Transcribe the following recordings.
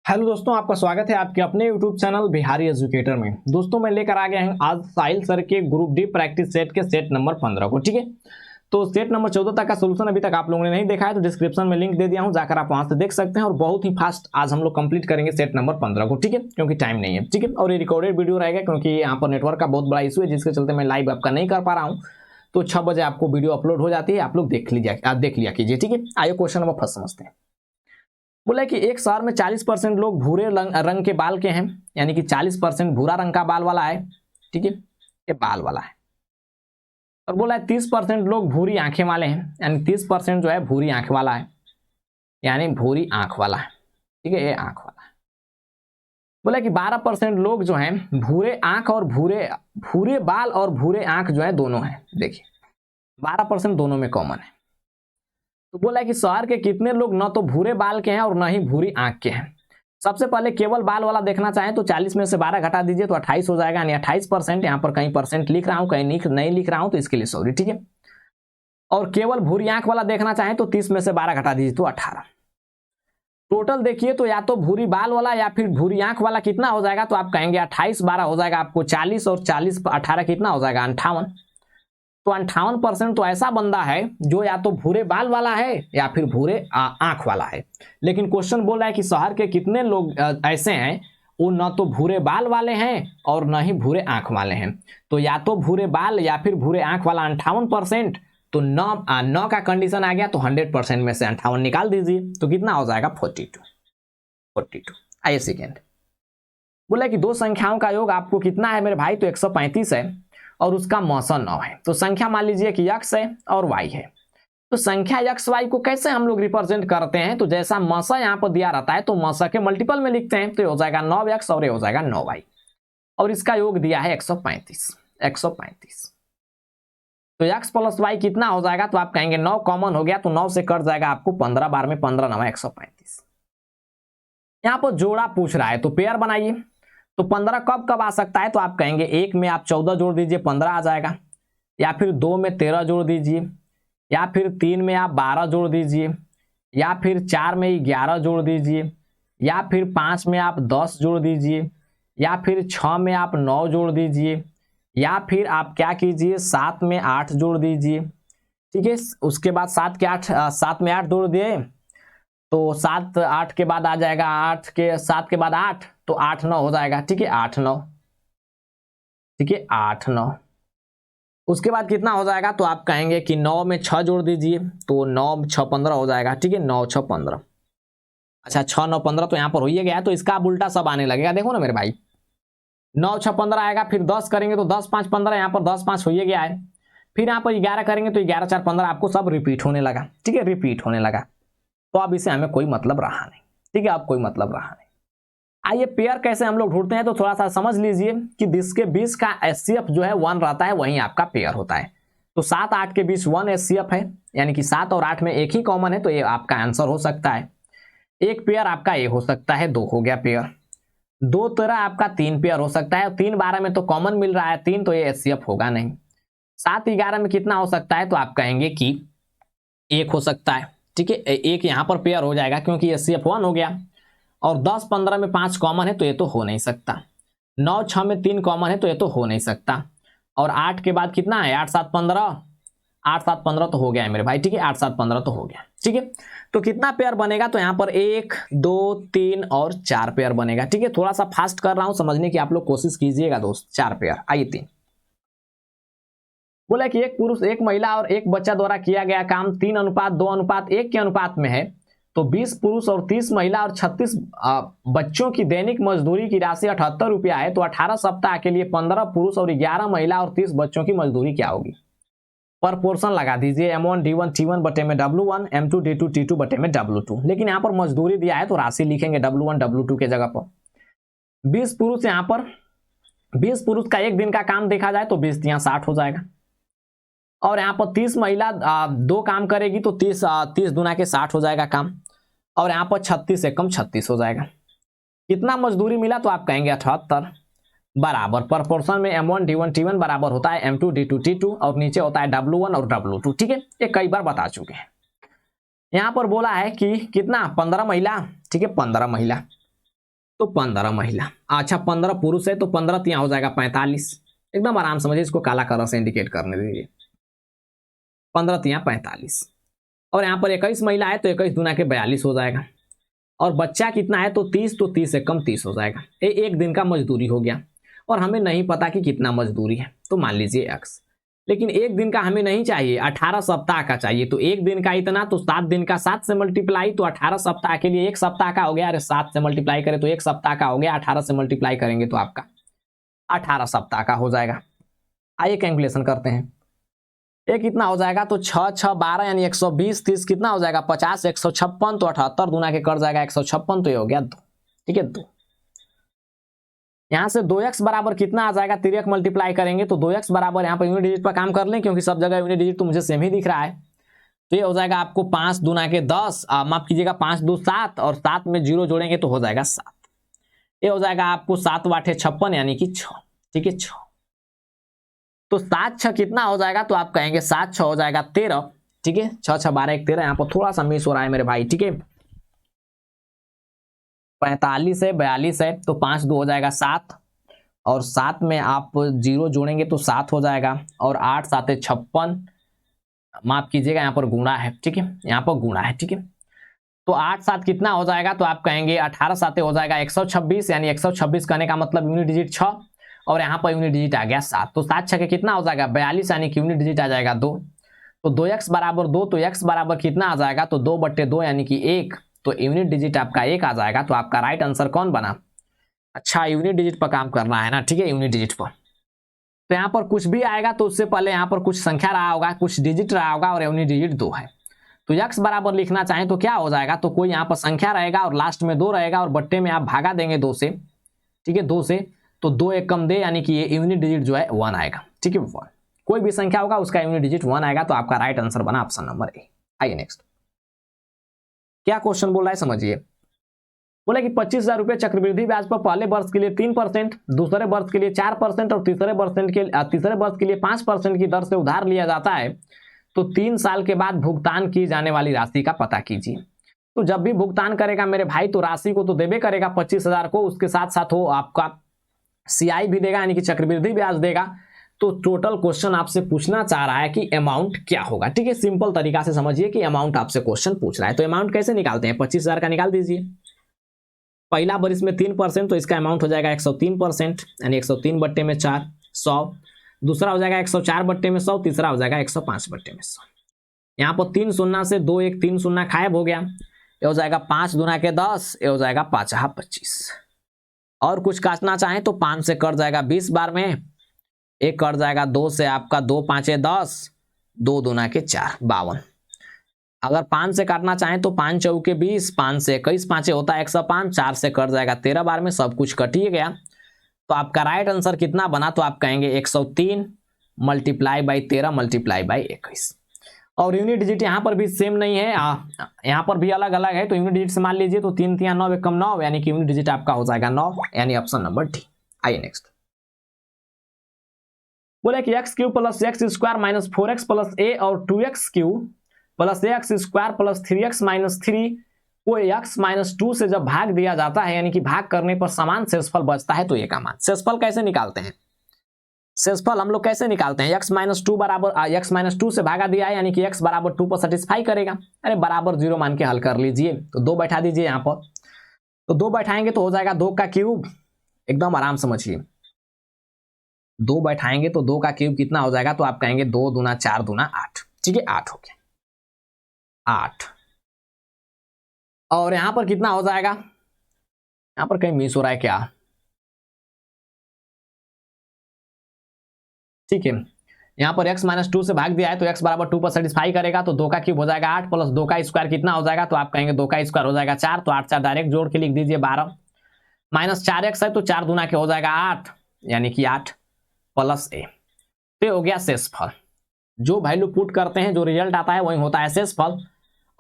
Hello दोस्तों, आपका स्वागत है आपके अपने YouTube चैनल बिहारी एजुकेटर में। दोस्तों मैं लेकर आ गया हूं आज साहिल सर के ग्रुप डी प्रैक्टिस सेट के सेट नंबर 15 को। ठीक है, तो सेट नंबर 14 तक का सोल्यूशन अभी तक आप लोगों ने नहीं देखा है तो डिस्क्रिप्शन में लिंक दे दिया हूं, जाकर आप वहां से देख सकते हैं। और बहुत ही फास्ट आज हम लोग कंप्लीट करेंगे सेट नंबर 15 को। ठीक है, क्योंकि टाइम नहीं है। ठीक है, और ये रिकॉर्डेड वीडियो रहेगा क्योंकि यहाँ पर नेटवर्क का बहुत बड़ा इशू है, जिसके चलते मैं लाइव आपका नहीं कर पा रहा हूँ। तो 6 बजे आपको वीडियो अपलोड हो जाती है, आप लोग देख लिया कीजिए। ठीक है, आइए क्वेश्चन नंबर फर्स्ट समझते हैं। बोला कि एक शहर में 40% लोग भूरे रंग के बाल के हैं, यानी कि 40% भूरा रंग का बाल वाला है। ठीक है, ये बाल वाला है। और बोला है 30% लोग भूरी आंखें वाले हैं, यानी 30% जो है भूरी आंख वाला है, यानी भूरी आंख वाला है। ठीक है, ये आंख वाला है। बोला कि 12% लोग जो हैं भूरे आंख और भूरे बाल और भूरे आंख जो है दोनों है। देखिए 12% दोनों में कॉमन है। तो बोला है कि शहर के कितने लोग न तो भूरे बाल के हैं और न ही भूरी आंख के हैं। सबसे पहले केवल बाल वाला देखना चाहें तो 40 में से 12 घटा दीजिए तो 28 हो जाएगा, यानी 28%। यहाँ पर कहीं परसेंट लिख रहा हूं, कहीं नहीं लिख रहा हूं, तो इसके लिए सॉरी। ठीक है, और केवल भूरी आंख वाला देखना चाहें तो 30 में से 12 घटा दीजिए तो 18। टोटल देखिए तो या तो भूरी बाल वाला या फिर भूरी आंख वाला कितना हो जाएगा, तो आप कहेंगे 28 12 हो जाएगा आपको 40, और 40 18 कितना हो जाएगा 58। तो 58% तो ऐसा बंदा है जो या तो भूरे बाल वाला है या फिर भूरे आंख वाला है। लेकिन क्वेश्चन बोल रहा है कि शहर के कितने लोग ऐसे हैं वो न तो भूरे बाल वाले हैं और न ही भूरे आंख वाले हैं। तो या तो भूरे बाल या फिर भूरे आंख वाला 58%। तो 9 का कंडीशन आ गया तो 100% में से 58 निकाल दीजिए तो कितना हो जाएगा 42। आइए सेकेंड। बोला कि दो संख्याओं का योग आपको कितना है मेरे भाई, तो 135 है और उसका मौसा 9 है। तो संख्या मान लीजिए कि x है और y है। तो संख्या x y को कैसे हम लोग रिप्रेजेंट करते हैं, तो जैसा मौसा यहाँ पर दिया रहता है तो मौसा के मल्टीपल में लिखते हैं, तो ये हो जाएगा 9x और ये हो जाएगा 9y, और इसका योग दिया है 135। तो x प्लस y कितना हो जाएगा, तो आप कहेंगे 9 कॉमन हो गया तो 9 से कट जाएगा आपको 15 बार में 15 9 135। यहाँ पर जोड़ा पूछ रहा है तो पेयर बनाइए। तो 15 कब कब आ सकता है, तो आप कहेंगे 1 में आप 14 जोड़ दीजिए 15 आ जाएगा, या फिर 2 में 13 जोड़ दीजिए, या फिर 3 में आप 12 जोड़ दीजिए, या फिर 4 में 11 जोड़ दीजिए, या फिर 5 में आप 10 जोड़ दीजिए, या फिर 6 में आप 9 जोड़ दीजिए, या फिर आप क्या कीजिए 7 में 8 जोड़ दीजिए। ठीक है, उसके बाद 7 में 8 जोड़ दिए तो 7 8 के बाद आ जाएगा 7 के बाद 8 तो 8 9 हो जाएगा। ठीक है, 8 9। ठीक है, 8 9। उसके बाद कितना हो जाएगा, तो आप कहेंगे कि 9 में 6 जोड़ दीजिए तो 9 6 15 हो जाएगा। ठीक है, 9 6 15। अच्छा 6 9 15 तो यहाँ पर हो ही गया है, तो इसका अब उल्टा सब आने लगेगा। देखो ना मेरे भाई, 9 6 15 आएगा, फिर 10 करेंगे तो 10 5 15, यहाँ पर 10 5 हो ही गया है। फिर यहाँ पर 11 करेंगे तो 11 4 15, आपको सब रिपीट होने लगा। ठीक है, रिपीट होने लगा, तो अब इसे हमें कोई मतलब रहा नहीं। ठीक है, अब कोई मतलब रहा नहीं। आइए पेयर कैसे हम लोग ढूंढते हैं, तो थोड़ा सा समझ लीजिए कि जिसके 20 का एचसीएफ जो है 1 रहता है वहीं आपका पेयर होता है। तो 7 8 के बीच 1 एचसीएफ है, यानी कि 7 और 8 में एक ही कॉमन है, तो ये आपका आंसर हो सकता है। एक पेयर आपका ये हो सकता है, 2 हो गया पेयर। 2 13 आपका 3 पेयर हो सकता है, 3 12 में तो कॉमन मिल रहा है 3, तो ये एचसीएफ होगा नहीं। 7 11 में कितना हो सकता है, तो आप कहेंगे कि 1 हो सकता है। ठीक है, एक यहाँ पर पेयर हो जाएगा क्योंकि एचसीएफ 1 हो गया। और 10 15 में 5 कॉमन है तो ये तो हो नहीं सकता। 9 6 में 3 कॉमन है तो ये तो हो नहीं सकता। और 8 के बाद कितना है 8 7 15, 8 7 15 तो हो गया है मेरे भाई। ठीक है, 8 7 15 तो हो गया। ठीक है, तो कितना पेयर बनेगा, तो यहाँ पर 1 2 3 और 4 पेयर बनेगा। ठीक है, थोड़ा सा फास्ट कर रहा हूं समझने की, आप लोग कोशिश कीजिएगा दोस्त। 4 पेयर। आइए 3। बोला कि एक पुरुष एक महिला और एक बच्चा द्वारा किया गया काम 3:2:1 के अनुपात में है। तो 20 पुरुष और 30 महिला और 36 बच्चों की दैनिक मजदूरी की राशि 78 रुपया है। तो 18 सप्ताह के लिए 15 पुरुष और 11 महिला और 30 बच्चों की मजदूरी क्या होगी। प्रपोर्शन लगा दीजिए, M1 D1 T1 बटे में W1, M2 D2 T2 बटे में W2। लेकिन यहाँ पर मजदूरी दिया है तो राशि लिखेंगे W1 W2 के जगह पर। 20 पुरुष, यहाँ पर 20 पुरुष का एक दिन का काम देखा जाए तो 20 दिया 60 हो जाएगा। और यहाँ पर 30 महिला 2 काम करेगी तो 30 दूना के 60 हो जाएगा काम। और यहाँ पर 36 एकम 36 हो जाएगा। कितना मजदूरी मिला, तो आप कहेंगे 78 बराबर प्रपोर्शन में M1 D1 T1 बराबर होता है M2 D2 T2 और नीचे होता है W1 और W2। ठीक है, ये कई बार बता चुके हैं। यहाँ पर बोला है कि कितना 15 महिला। ठीक है, 15 महिला तो 15 महिला। अच्छा 15 पुरुष है तो 15 तो यहाँ हो जाएगा 45। एकदम आराम समझिए, इसको काला कलर से इंडिकेट करने दीजिए। 15 तो यहाँ 45 और यहाँ पर 21 महिला है तो 21 दूना के 42 हो जाएगा। और बच्चा कितना है तो 30, तो 30 से कम 30 हो जाएगा। ये एक दिन का मजदूरी हो गया और हमें नहीं पता कि कितना मजदूरी है, तो मान लीजिए x। लेकिन एक दिन का हमें नहीं चाहिए, 18 सप्ताह का चाहिए। तो एक दिन का इतना, तो 7 दिन का 7 से मल्टीप्लाई, तो 18 सप्ताह के लिए एक सप्ताह का हो गया। अरे 7 से मल्टीप्लाई करें तो एक सप्ताह का हो गया, 18 से मल्टीप्लाई करेंगे तो आपका 18 सप्ताह का हो जाएगा। आइए कैलकुलेशन करते हैं। ये कितना हो जाएगा तो 6 6 12 यानी 120, 30 कितना हो जाएगा 50, 156, तो 78 दूना के कर जाएगा 156, तो ये हो गया 2। ठीक है 2। यहां से 2x बराबर कितना आ जाएगा, तिरक मल्टीप्लाई करेंगे तो 2x बराबर, यहाँ पर यूनिट डिजिट पर काम कर लें क्योंकि सब जगह यूनिट डिजिट तो मुझे सेम ही दिख रहा है। तो ये हो जाएगा आपको 5 दूना के 10, माफ कीजिएगा 5 2 7 और 7 में 0 जोड़ेंगे तो हो जाएगा 7। ये हो जाएगा आपको 7 8 56 यानी कि 6। ठीक है 6। तो 7 6 कितना हो जाएगा, तो आप कहेंगे 7 6 हो जाएगा 13। ठीक है 6 6 12 1 13। यहाँ पर थोड़ा सा मिस हो रहा है मेरे भाई। ठीक है 45 है 42 है तो 5 2 हो जाएगा 7 और 7 में आप 0 जोड़ेंगे तो 7 हो जाएगा और 8 7 56, माफ कीजिएगा यहाँ पर गुणा है। ठीक है यहाँ पर गुणा है। ठीक है तो 8 7 कितना हो जाएगा, तो आप कहेंगे 18 7 हो जाएगा 126, यानी 126 करने का मतलब यूनिट डिजिट 6 और यहाँ पर यूनिट डिजिट आ गया 7। तो 7 6 कितना हो जाएगा 42, यानी कि यूनिट डिजिट आ जाएगा 2। तो 2x बराबर 2, तो x बराबर कितना आ जाएगा, तो 2/2 यानी कि 1। तो यूनिट डिजिट आपका 1 आ जाएगा। तो आपका राइट आंसर कौन बना। अच्छा यूनिट डिजिट पर काम करना है ना। ठीक है यूनिट डिजिट पर तो यहाँ पर कुछ भी आएगा तो उससे पहले यहाँ पर कुछ संख्या रहा होगा, कुछ डिजिट रहा होगा और यूनिट डिजिट 2 है। तो x बराबर लिखना चाहें तो क्या हो जाएगा, तो कोई यहाँ पर संख्या रहेगा और लास्ट में 2 रहेगा और बट्टे में आप भागा देंगे 2 से। ठीक है 2 से, तो 2 1 कम दे यानी कि ये यूनिट डिजिट जो है 1 आएगा। ठीक है 1, कोई भी संख्या होगा उसका यूनिट डिजिट 1 आएगा। तो आपका राइट आंसर बना ऑप्शन नंबर ए। आइए नेक्स्ट, क्या क्वेश्चन बोल रहा है समझिए। बोला कि 25,000 रुपये चक्रवृद्धि ब्याज पर पहले वर्ष के लिए 3%, दूसरे वर्ष के लिए 4% और तीसरे वर्ष के लिए 5% की दर से उधार लिया जाता है, तो 3 साल के बाद भुगतान की जाने वाली राशि का पता कीजिए। तो जब भी भुगतान करेगा मेरे भाई तो राशि को तो देबे करेगा 25,000 को, उसके साथ साथ वो आपका CI भी देगा यानी कि चक्रवृद्धि ब्याज देगा। तो टोटल क्वेश्चन आपसे पूछना चाह रहा है कि अमाउंट क्या होगा। ठीक है सिंपल तरीका से समझिए कि अमाउंट आपसे क्वेश्चन पूछ रहा है। तो अमाउंट कैसे निकालते हैं, 25,000 का निकाल दीजिए। पहला वर्ष में 3%, तो इसका अमाउंट हो जाएगा 103%, यानी 103/4 100। दूसरा हो जाएगा 104/100, तीसरा हो जाएगा 105/100। यहाँ पर 3 शून्य से 2 1 3 शून्य गायब हो गया। ये हो जाएगा 5 दूना के 10, ये हो जाएगा 5 25। और कुछ काटना चाहें तो 5 से कट जाएगा 20 बार में, एक कट जाएगा 2 से आपका 2 5 10, 2 दूना के 4 52। अगर 5 से काटना चाहें तो 5 चौके 20, 5 से 21 5 होता है 105, 4 से कट जाएगा 13 बार में, सब कुछ कट ही गया। तो आपका राइट आंसर कितना बना, तो आप कहेंगे 103 मल्टीप्लाई बाई 13 मल्टीप्लाई बाई 21। और यूनिट डिजिट यहाँ पर भी सेम नहीं है, यहाँ पर भी अलग अलग है। तो यूनिट डिजिट से मान लीजिए तो 3 3 9 1 9, यानी कि यूनिट डिजिट आपका हो जाएगा 9, यानी ऑप्शन नंबर डी। आइए नेक्स्ट, बोले कि x cube plus x square minus 4x plus a और 2x cube plus x square plus 3x minus 3 को x माइनस 2 से जब भाग दिया जाता है, यानी कि भाग करने पर समान शेषफल बचता है, तो ये का मान। शेषफल कैसे निकालते हैं, शेषफल हम लोग कैसे निकालते हैं, x माइनस 2 बराबर x माइनस 2 से भागा दिया है, यानी कि x बराबर 2 पर सेटिस्फाई करेगा। अरे बराबर 0 मान के हल कर लीजिए। तो 2 बैठा दीजिए यहाँ पर, तो 2 बैठाएंगे तो हो जाएगा 2 का क्यूब। एकदम आराम समझिए, 2 बैठाएंगे तो 2 का क्यूब कितना हो जाएगा, तो आप कहेंगे 2 दूना 4 दूना 8। ठीक है 8 हो गया 8। और यहां पर कितना हो जाएगा, यहां पर कहीं मिस हो रहा है क्या, ठीक है यहां पर x माइनस 2 से भाग दिया है तो x बराबर 2 पर सेटिस्फाई करेगा। तो 2 का क्यूब हो जाएगा 8 प्लस 2 का स्क्वायर कितना हो जाएगा, तो आप कहेंगे 2 का स्क्वायर हो जाएगा 4, तो 8 4 डायरेक्ट जोड़ के लिख दीजिए 12 माइनस 4x है तो 4 दूना के हो जाएगा 8, यानी कि 8 प्लस ए। तो हो गया शेषफल। जो वैल्यू पुट करते हैं जो रिजल्ट आता है वही होता है शेषफल।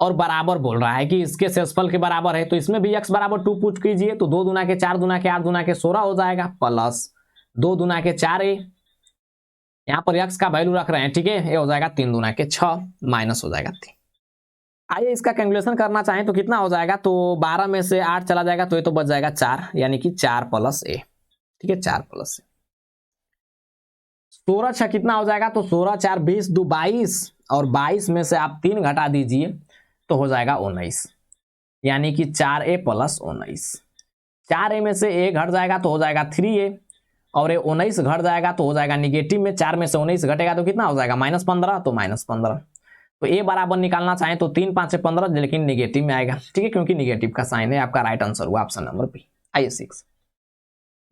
और बराबर बोल रहा है कि इसके शेषफल के बराबर है, तो इसमें भी x बराबर 2 पुट कीजिए। तो 2 दूना के 4 दूना के 8 दूना के 16 हो जाएगा, प्लस 2 दूना के 4 ए, यहाँ पर x का वैल्यू रख रहे हैं। ठीक है ये हो जाएगा 3 दूना के 6 माइनस हो जाएगा 3। आइए इसका कैलकुलेशन करना चाहें तो कितना हो जाएगा, तो 12 में से 8 चला जाएगा तो ये तो बच जाएगा 4, यानी कि 4 प्लस ए। ठीक है, 4 प्लस ए। 16 6 कितना हो जाएगा, तो 16 4 20 2 22, और 22 में से आप 3 घटा दीजिए तो हो जाएगा 19, यानी कि 4a प्लस 19। 4a में से a घट जाएगा तो हो जाएगा 3a, और ये 19 घट जाएगा तो हो जाएगा निगेटिव में। 4 में से 19 घटेगा तो कितना हो जाएगा, -15, तो -15। तो a बराबर निकालना चाहें तो 3 5 15, लेकिन निगेटिव में आएगा। ठीक है, क्योंकि निगेटिव का साइन है। आपका राइट आंसर हुआ ऑप्शन नंबर बी। आइए 6,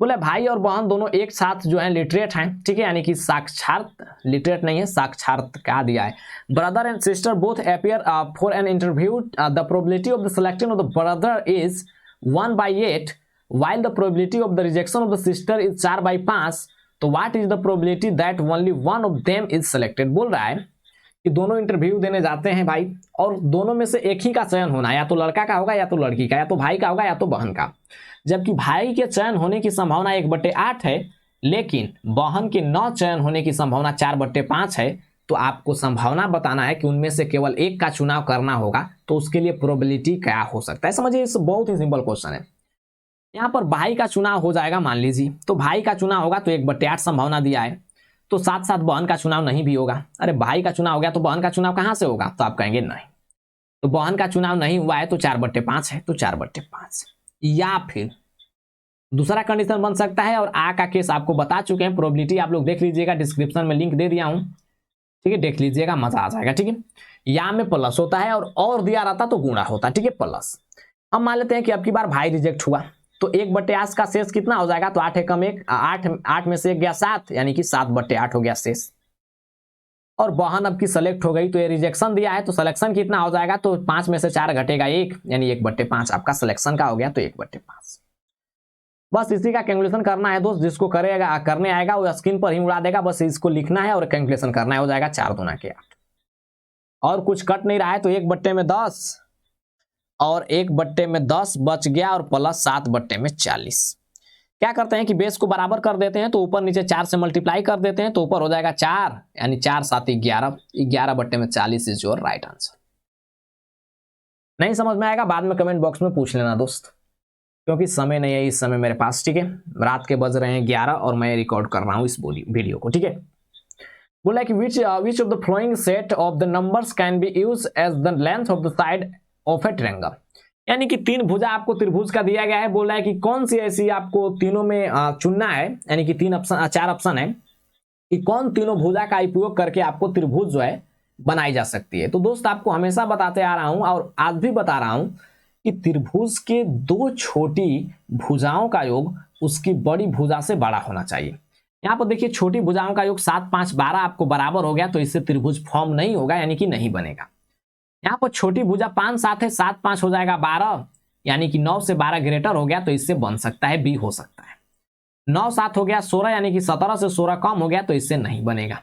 बोले भाई और बहन दोनों एक साथ जो है लिटरेट हैं। ठीक है, यानी कि साक्षात, लिटरेट नहीं है, साक्षात क्या दिया है। Brother and sister both appear for an interview, the probability of the selection of the brother is 1/8, while the probability of the rejection of the sister is 4/5, तो what is the probability that only one of them is selected। बोल रहा है कि दोनों interview देने जाते हैं भाई, और दोनों में से एक ही का चयन होना है, या तो लड़का का होगा या तो लड़की का, या तो भाई का होगा या तो बहन का। जबकि भाई के चयन होने की संभावना 1/8 है, लेकिन बहन के न चयन होने की संभावना 4/5 है। तो आपको संभावना बताना है कि उनमें से केवल एक का चुनाव करना होगा, तो उसके लिए प्रोबेबिलिटी क्या हो सकता है। समझिए, इस बहुत ही सिंपल क्वेश्चन है। यहाँ पर भाई का चुनाव हो जाएगा, मान लीजिए, तो भाई का चुनाव होगा तो 1/8 संभावना दिया है, तो साथ साथ बहन का चुनाव नहीं भी होगा। अरे भाई का चुनाव हो गया तो बहन का चुनाव कहां से होगा, तो आप कहेंगे नहीं, तो बहन का चुनाव नहीं हुआ है तो 4/5 है, तो 4/5। या फिर दूसरा कंडीशन बन सकता है, और आ का केस आपको बता चुके हैं। प्रोबेबिलिटी आप लोग देख लीजिएगा, डिस्क्रिप्शन में लिंक दे दिया हूं। ठीक है, देख लीजिएगा, मजा आ जाएगा। ठीक है, या में प्लस होता है और दिया रहता तो गुणा होता। ठीक है, प्लस। अब मान लेते हैं कि अब की बार भाई रिजेक्ट हुआ, तो 1/8 का शेष कितना हो जाएगा, तो 8 एकम 1, 8 में से 1 गया 7, यानी कि 7/8 हो गया शेष। और बहन अब की सेलेक्ट हो गई, तो ये रिजेक्शन दिया है, तो सिलेक्शन कितना हो जाएगा, तो 5 में से 4 घटेगा 1, यानी 1/5 आपका सिलेक्शन का हो गया, तो 1/5। बस इसी का कैलकुलेशन करना है दोस्त। जिसको करेगा करने आएगा वो स्क्रीन पर ही उड़ा देगा, बस इसको लिखना है और कैलकुलेशन करना है। हो जाएगा 4 दूना के 8, और कुछ कट नहीं रहा है, तो 1/10 और 1/10 बच गया, और प्लस 7/40। क्या करते हैं कि बेस को बराबर कर देते हैं, तो ऊपर नीचे 4 से मल्टीप्लाई कर देते हैं, तो ऊपर हो जाएगा 4, यानी 4 7 11, 11/40 इज योर राइट आंसर। नहीं समझ में आएगा बाद में कमेंट बॉक्स में पूछ लेना दोस्त, क्योंकि समय नहीं है इस समय मेरे पास। ठीक है, रात के बज रहे हैं 11 और मैं रिकॉर्ड कर रहा हूं इस वीडियो को। ठीक है, बोला कि which of the following set of the numbers can be use as the length of the side of a triangle. यानी कि 3 भुजा आपको त्रिभुज का दिया गया है। बोल रहा है कि कौन सी ऐसी आपको तीनों में चुनना है, यानी कि 4 ऑप्शन है कि कौन तीनों भुजा का उपयोग करके आपको त्रिभुज जो है बनाई जा सकती है। तो दोस्त आपको हमेशा बताते आ रहा हूं और आज भी बता रहा हूं कि त्रिभुज के 2 छोटी भुजाओं का योग उसकी बड़ी भुजा से बड़ा होना चाहिए। यहाँ पर देखिए, छोटी भुजाओं का योग 7 5 12 आपको बराबर हो गया, तो इससे त्रिभुज फॉर्म नहीं होगा, यानी कि नहीं बनेगा। यहाँ पर छोटी भुजा 5 7 है, 7 5 हो जाएगा 12, यानी कि 9 से 12 ग्रेटर हो गया, तो इससे बन सकता है, बी हो सकता है। 9 7 हो गया 16, यानी कि 17 से 16 कम हो गया, तो इससे नहीं बनेगा।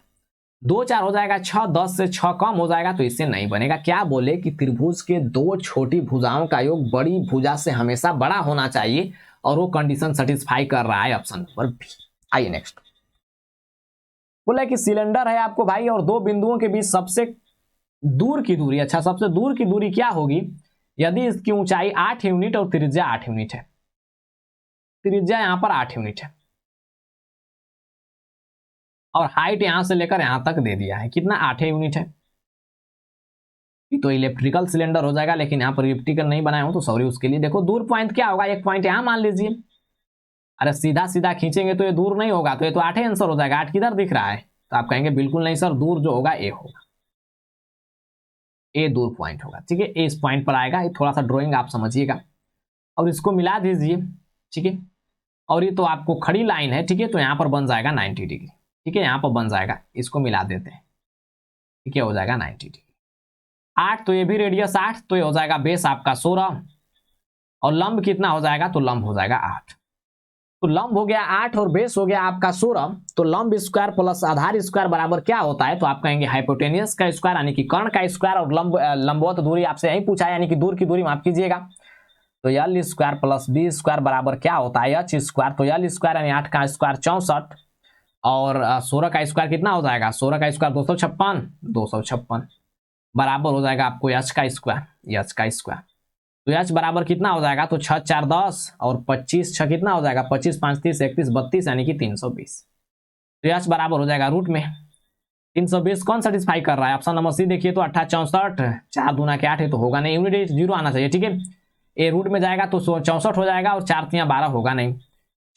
2 4 हो जाएगा 6, 10 से 6 कम हो जाएगा, तो इससे नहीं बनेगा। क्या बोले कि त्रिभुज के 2 छोटी भुजाओं का योग बड़ी भुजा से हमेशा बड़ा होना चाहिए, और वो कंडीशन सेटिस्फाई कर रहा है ऑप्शन नंबर बी। आइए नेक्स्ट। बोला कि सिलेंडर है आपको भाई, और 2 बिंदुओं के बीच सबसे दूर की दूरी, अच्छा सबसे दूर की दूरी क्या होगी, यदि इसकी ऊंचाई 8 यूनिट और त्रिज्या 8 यूनिट है। त्रिज्या यहां पर 8 यूनिट है, और हाइट यहां से लेकर यहां तक दे दिया है, कितना 8 यूनिट है। तो इलेक्ट्रिकल सिलेंडर हो जाएगा, लेकिन यहां पर इलेक्ट्रिकल नहीं बनाया हूं तो सॉरी उसके लिए। देखो दूर पॉइंट क्या होगा, एक पॉइंट यहां मान लीजिए। अरे सीधा सीधा खींचेंगे तो ये दूर नहीं होगा, तो ये तो 8 आंसर हो जाएगा। 8 किधर दिख रहा है, तो आप कहेंगे बिल्कुल नहीं सर, दूर जो होगा ए होगा, ए दूर पॉइंट होगा। ठीक है, ए इस पॉइंट पर आएगा। ये थोड़ा सा ड्राइंग आप समझिएगा, और इसको मिला दीजिए। ठीक है, और ये तो आपको खड़ी लाइन है। ठीक है, तो यहां पर बन जाएगा 90 डिग्री। ठीक है, यहां पर बन जाएगा, इसको मिला देते हैं। ठीक है, हो जाएगा 90 डिग्री। 8 तो ये भी रेडियस 8, तो ये हो जाएगा बेस आपका 16, और लंब कितना हो जाएगा, तो लंब हो जाएगा 8। तो लंब हो गया 8 और बेस हो गया आपका 16, तो लंब स्क्वायर प्लस आधार स्क्वायर बराबर क्या होता है, तो आप कहेंगे हाइपोटेनियस का स्क्वायर, यानी कि कर्ण का स्क्वायर, और लंबवत दूरी आपसे यही पूछा है, यानी कि दूर की दूरी माफ कीजिएगा। तो यल स्क्वायर प्लस बी स्क्वायर बराबर क्या होता है, एच स्क्वायर। तो यल स्क्वायर यानी 8 का स्क्वायर 64, और 16 का स्क्वायर कितना हो जाएगा, 16 का स्क्वायर 256, बराबर हो जाएगा आपको एच का स्क्वायर, एच का स्क्वायर। तो एच बराबर कितना हो जाएगा, तो 6 4 10 और 25 6 कितना हो जाएगा, 25 5 30 31 32 यानी कि 320। तो एच बराबर हो जाएगा रूट में 320 कौन सेटिस्फाई कर रहा है, ऑप्शन नंबर सी देखिए तो 28 64, 4 दूना के 8 है तो होगा नहीं, यूनिट 0 आना चाहिए, ठीक है। ए रूट में जाएगा तो 64 हो जाएगा और 4 3 12 होगा नहीं।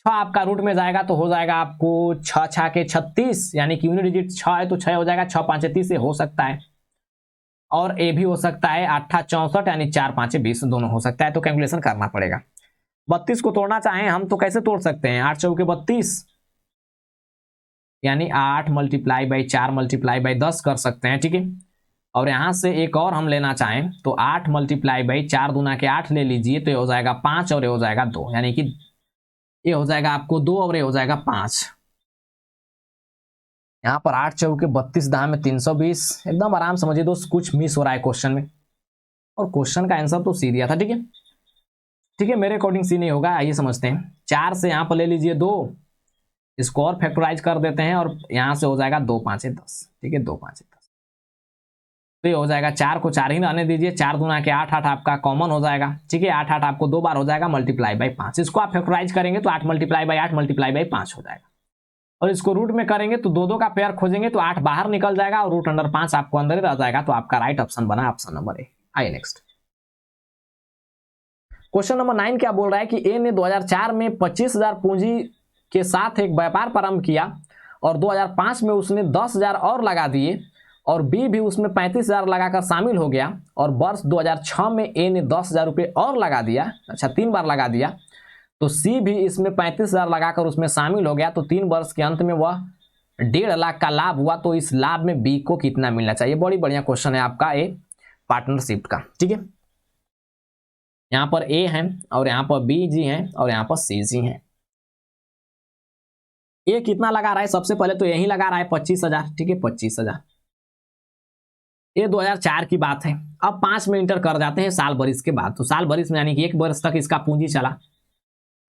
6 आपका रूट में जाएगा तो हो जाएगा आपको 6 6 के 36 यानी कि यूनिट डिजिट 6 है तो 6 हो जाएगा, 6 5 30 से हो सकता है, और ए भी हो सकता है 28 64 यानी 4 5 20 दोनों हो सकता है, तो कैलकुलेशन करना पड़ेगा। 32 को तोड़ना चाहें हम तो कैसे तोड़ सकते हैं, 8 चौके 32 यानी 8 मल्टीप्लाई बाई 4 मल्टीप्लाई बाई 10 कर सकते हैं, ठीक है। और यहां से एक और हम लेना चाहें तो 8 मल्टीप्लाई बाई 4 दूना के 8 ले लीजिए, तो ये हो जाएगा 5 और ये हो जाएगा 2, यानी कि ये हो जाएगा आपको 2 और ये हो जाएगा 5। यहाँ पर 8 चौके 32 दाम में 320, एकदम आराम समझिए दोस्त, कुछ मिस हो रहा है क्वेश्चन में, और क्वेश्चन का आंसर तो सी दिया था, ठीक है। ठीक है, मेरे अकॉर्डिंग सी नहीं होगा, आइए समझते हैं। 4 से यहाँ पर ले लीजिए 2, इसको और फैक्टराइज कर देते हैं और यहाँ से हो जाएगा 2 5 10, ठीक है, 2 5 10। तो ये हो जाएगा 4 को 4 ही रहने दीजिए, 4 दूना के 8 8 आपका कॉमन हो जाएगा, ठीक है। 8 8 आपको 2 बार हो जाएगा मल्टीप्लाई बाई 5, इसको आप फैक्टराइज करेंगे तो 8 मल्टीप्लाई बाई 8 मल्टीप्लाई बाई 5 हो जाएगा, और इसको रूट में करेंगे तो 2 2 का पेयर खोजेंगे तो 8 बाहर निकल जाएगा और रूट अंडर 5 आपको अंदर ही रह जाएगा, तो आपका राइट ऑप्शन बना ऑप्शन नंबर ए। आइए नेक्स्ट क्वेश्चन नंबर 9 क्या बोल रहा है कि ए ने 2004 में 25,000 पूंजी के साथ एक व्यापार प्रारंभ किया और 2005 में उसने 10,000 और लगा दिए, और बी भी उसमें 35,000 लगाकर शामिल हो गया, और वर्ष 2006 में ए ने 10,000 रुपये और लगा दिया, अच्छा 3 बार लगा दिया, तो सी भी इसमें 35,000 लगाकर उसमें शामिल हो गया, तो 3 वर्ष के अंत में वह 1.5 लाख का लाभ हुआ, तो इस लाभ में बी को कितना मिलना चाहिए। बड़ी बढ़िया क्वेश्चन है आपका ए पार्टनरशिप का, ठीक है। यहाँ पर ए है और यहाँ पर बी जी है और यहाँ पर सी जी है। ए कितना लगा रहा है, सबसे पहले तो यही लगा रहा है 25,000, ठीक है, 25,000। ये 2004 की बात है। अब 5 में इंटर कर जाते हैं साल बरिस के बाद, तो साल बरिस में यानी कि 1 वर्ष तक इसका पूंजी चला।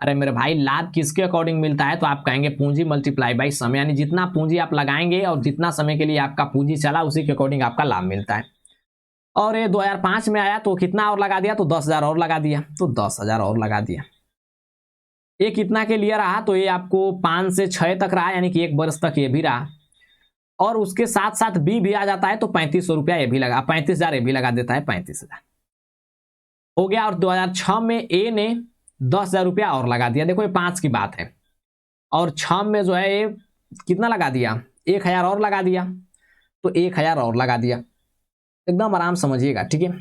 अरे मेरे भाई लाभ किसके अकॉर्डिंग मिलता है, तो आप कहेंगे पूंजी मल्टीप्लाई बाई समय, यानी जितना पूंजी आप लगाएंगे और जितना समय के लिए आपका पूंजी चला उसी के अकॉर्डिंग आपका लाभ मिलता है। और ये 2005 में आया तो कितना और लगा दिया, तो 10,000 और लगा दिया, तो 10,000 और लगा दिया। ये कितना के लिए रहा, तो ये आपको 5 से 6 तक रहा, यानी कि 1 वर्ष तक ये भी रहा, और उसके साथ साथ बी भी आ जाता है तो 3500 रुपया ये भी लगा, 35,000 ये भी लगा देता है, 35,000 हो गया। और 2006 में ए ने 10,000 रुपया और लगा दिया, देखो ये 5 की बात है, और 6 में जो है ये कितना लगा दिया, 1,000 और लगा दिया, तो 1,000 और लगा दिया, एकदम आराम समझिएगा, ठीक है।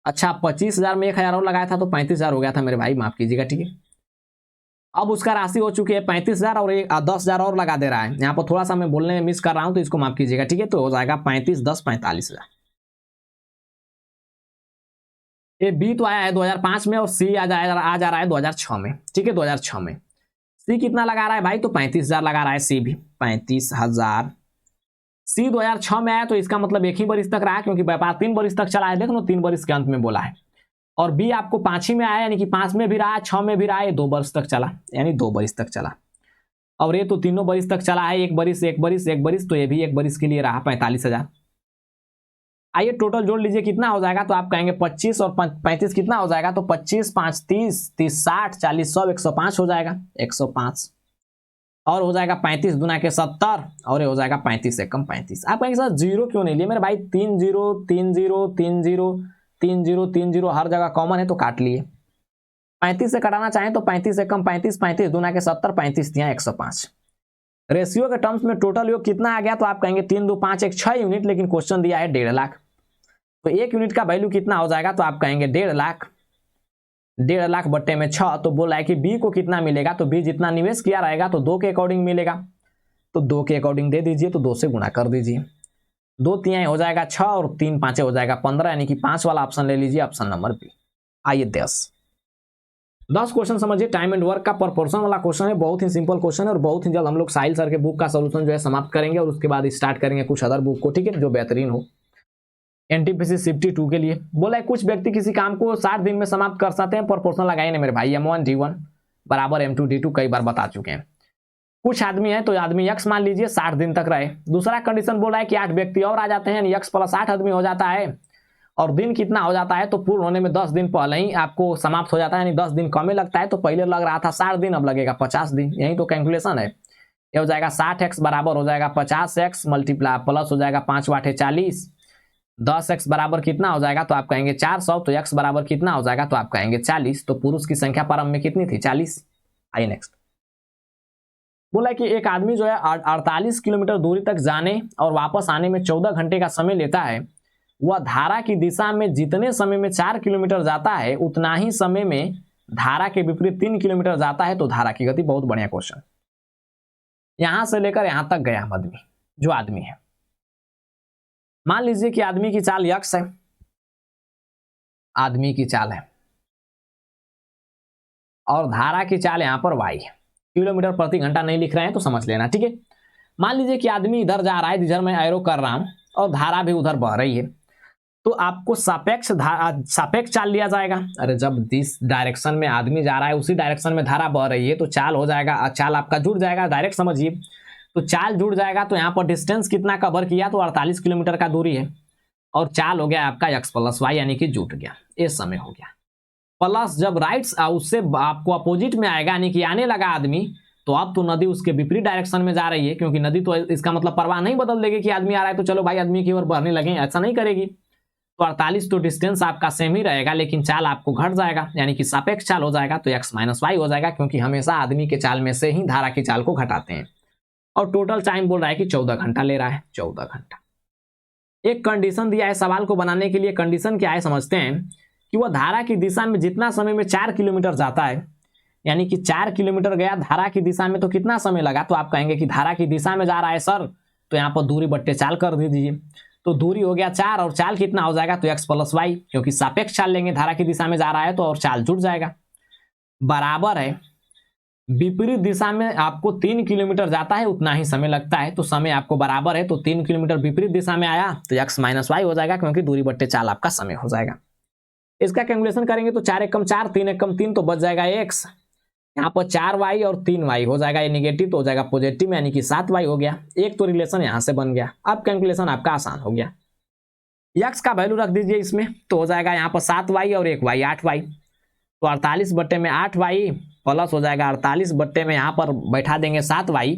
अच्छा 25,000 में 1,000 और लगाया था तो 35,000 हो गया था मेरे भाई, माफ कीजिएगा, ठीक है। अब उसका राशि हो चुकी है 35,000 और 10,000 और लगा दे रहा है, यहाँ पर थोड़ा सा मैं बोलने में मिस कर रहा हूं तो इसको माफ कीजिएगा, ठीक है। तो हो जाएगा 35 10 45,000। ये बी तो आया है 2005 में और सी आ जा रहा है 2006 में, ठीक है, 2006 में। सी कितना लगा रहा है भाई, तो 35,000 लगा रहा है, सी भी 35,000। सी 2006 में आया तो इसका मतलब 1 ही बरिस तक रहा, क्योंकि व्यापार 3 बरिस तक चला है, देखो 3 बरिस के अंत में बोला है। और बी आपको 5 ही में आया, यानी कि 5 में भी रहा, 6 में भी रहा, ये 2 बरिस तक चला, यानी 2 बरिस तक चला। और ये तो तीनों बरिस तक चला है, 1 बरिस 1 बरिस 1 बरिस, तो ये भी 1 बरिस के लिए रहा 45,000। आइए टोटल जोड़ लीजिए कितना हो जाएगा, तो आप कहेंगे 25 और 35 कितना हो जाएगा, तो 25 5 30 30 60 40 100 105 हो जाएगा, 105। और हो जाएगा 35 दूना के 70 और ये हो जाएगा 35 से कम 35। आप कहेंगे सर जीरो क्यों नहीं लिए मेरे भाई, 3 0 3 0 3 0 3 0 3 0 हर जगह कॉमन है तो काट लिए। 35 से कटाना चाहें तो 35 से कम 35, 35 दूना के 70, 35 दिया 105। रेशियो के टर्म्स में टोटल योग कितना आ गया, तो आप कहेंगे 3 2 5 1 6 यूनिट, लेकिन क्वेश्चन दिया है 1.5 लाख, तो 1 यूनिट का वैल्यू कितना हो जाएगा, तो आप कहेंगे 1.5 लाख। 1.5 लाख बट्टे में 6, तो बोला है कि बी को कितना मिलेगा, तो बी जितना निवेश किया रहेगा तो 2 के अकॉर्डिंग मिलेगा, तो 2 के अकॉर्डिंग दे दीजिए, तो 2 से गुणा कर दीजिए, 2 तिहाई हो जाएगा 6 और 3 5 हो जाएगा 15, यानी कि 5 वाला ऑप्शन ले लीजिए, ऑप्शन नंबर बी। आइए 10 क्वेश्चन समझिए, टाइम एंड वर्क का प्रोपोर्शन वाला क्वेश्चन है, बहुत ही सिंपल क्वेश्चन है, और बहुत ही जल्द हम लोग साहिल सर के बुक का सोल्यूशन जो है समाप्त करेंगे, और उसके बाद स्टार्ट करेंगे कुछ अदर बुक को, ठीक है, जो बेहतरीन हो। एनटीपीसी शिफ्टी 2 के लिए बोला है कुछ व्यक्ति किसी काम को 60 दिन में समाप्त कर सकते हैं, प्रोपोर्शनल लगाइए ना मेरे भाई, M1 D1 बराबर M2 D2 कई बार बता चुके हैं। कुछ आदमी है तो आदमी x मान लीजिए 60 दिन तक रहे। दूसरा कंडीशन बोल रहा है कि 8 व्यक्ति और आ जाते हैं, यानी x प्लस 8 आदमी हो जाता है, और दिन कितना हो जाता है तो पूर्ण होने में 10 दिन पहले ही आपको समाप्त हो जाता है, यानी 10 दिन कम लगता है। तो पहले लग रहा था 60 दिन, अब लगेगा 50 दिन। यही तो कैलकुलेशन है। ये हो जाएगा 60x बराबर हो जाएगा 50x मल्टीप्लाई प्लस हो जाएगा 5 वाटे 40, 10x बराबर कितना हो जाएगा तो आप कहेंगे 400, तो x बराबर कितना हो जाएगा तो आप कहेंगे 40। तो पुरुष की संख्या प्रारंभ में कितनी थी? 40। आइए नेक्स्ट। बोला कि एक आदमी जो है 48 किलोमीटर दूरी तक जाने और वापस आने में 14 घंटे का समय लेता है। वह धारा की दिशा में जितने समय में 4 किलोमीटर जाता है उतना ही समय में धारा के विपरीत 3 किलोमीटर जाता है, तो धारा की गति। बहुत बढ़िया क्वेश्चन। यहां से लेकर यहां तक गया आदमी, जो आदमी है, मान लीजिए कि आदमी की चाल x है, आदमी की चाल है, और धारा की चाल यहां पर y है। किलोमीटर प्रति घंटा नहीं लिख रहे हैं तो समझ लेना, ठीक है। मान लीजिए कि आदमी इधर जा रहा है, इधर मैं एरो कर रहा हूं और धारा भी उधर बह रही है, तो आपको सापेक्ष चाल लिया जाएगा। अरे जब जिस डायरेक्शन में आदमी जा रहा है उसी डायरेक्शन में धारा बह रही है तो चाल हो जाएगा, चाल आपका जुड़ जाएगा, डायरेक्ट समझिए। तो चाल जुड़ जाएगा तो यहाँ पर डिस्टेंस कितना कवर किया तो 48 किलोमीटर का दूरी है, और चाल हो गया आपका x प्लस वाई, यानी कि जुट गया, ये समय हो गया। प्लस जब राइट उससे आपको अपोजिट में आएगा, यानी कि आने लगा आदमी, तो अब तो नदी उसके विपरीत डायरेक्शन में जा रही है, क्योंकि नदी तो इसका मतलब परवाह नहीं बदल देगी कि आदमी आ रहा है तो चलो भाई आदमी की ओर बढ़ने लगे, ऐसा नहीं करेगी। तो 48 तो डिस्टेंस आपका सेम ही रहेगा, लेकिन चाल आपको घट जाएगा, यानी कि सापेक्ष चाल हो जाएगा, तो x माइनस वाई हो जाएगा, क्योंकि हमेशा आदमी के चाल में से ही धारा की चाल को घटाते हैं। और टोटल टाइम बोल रहा है कि 14 घंटा ले रहा है, 14 घंटा। एक कंडीशन दिया है सवाल को बनाने के लिए। कंडीशन क्या है समझते हैं कि वह धारा की दिशा में जितना समय में 4 किलोमीटर जाता है, यानी कि 4 किलोमीटर गया धारा की दिशा में, तो कितना समय लगा तो आप कहेंगे कि धारा की दिशा में जा रहा है सर, तो यहाँ पर दूरी बट्टे चाल कर दीजिए। तो दूरी हो गया 4 और चाल कितना हो जाएगा तो x प्लस वाई, क्योंकि सापेक्ष चाल लेंगे, धारा की दिशा में जा रहा है तो, और चाल जुड़ जाएगा। बराबर है विपरीत दिशा में आपको 3 किलोमीटर जाता है उतना ही समय लगता है, तो समय आपको बराबर है, तो 3 किलोमीटर विपरीत दिशा में आया तो x माइनस वाई हो जाएगा, क्योंकि दूरी बट्टे चाल आपका समय हो जाएगा। इसका कैलकुलेशन करेंगे तो 4 एकम 4, 3 एकम 3, तो बच जाएगा x। यहाँ पर 4y और 3y हो जाएगा, ये निगेटिव तो हो जाएगा पॉजिटिव में, यानी कि 7y हो गया। एक तो रिलेशन यहां से बन गया। अब कैलकुलेशन आपका आसान हो गया। x का वैल्यू रख दीजिए इसमें, तो हो जाएगा यहाँ पर 7y और 1y 8y, तो 48 बट्टे में 8y प्लस हो जाएगा 48 बट्टे में यहाँ पर बैठा देंगे 7y,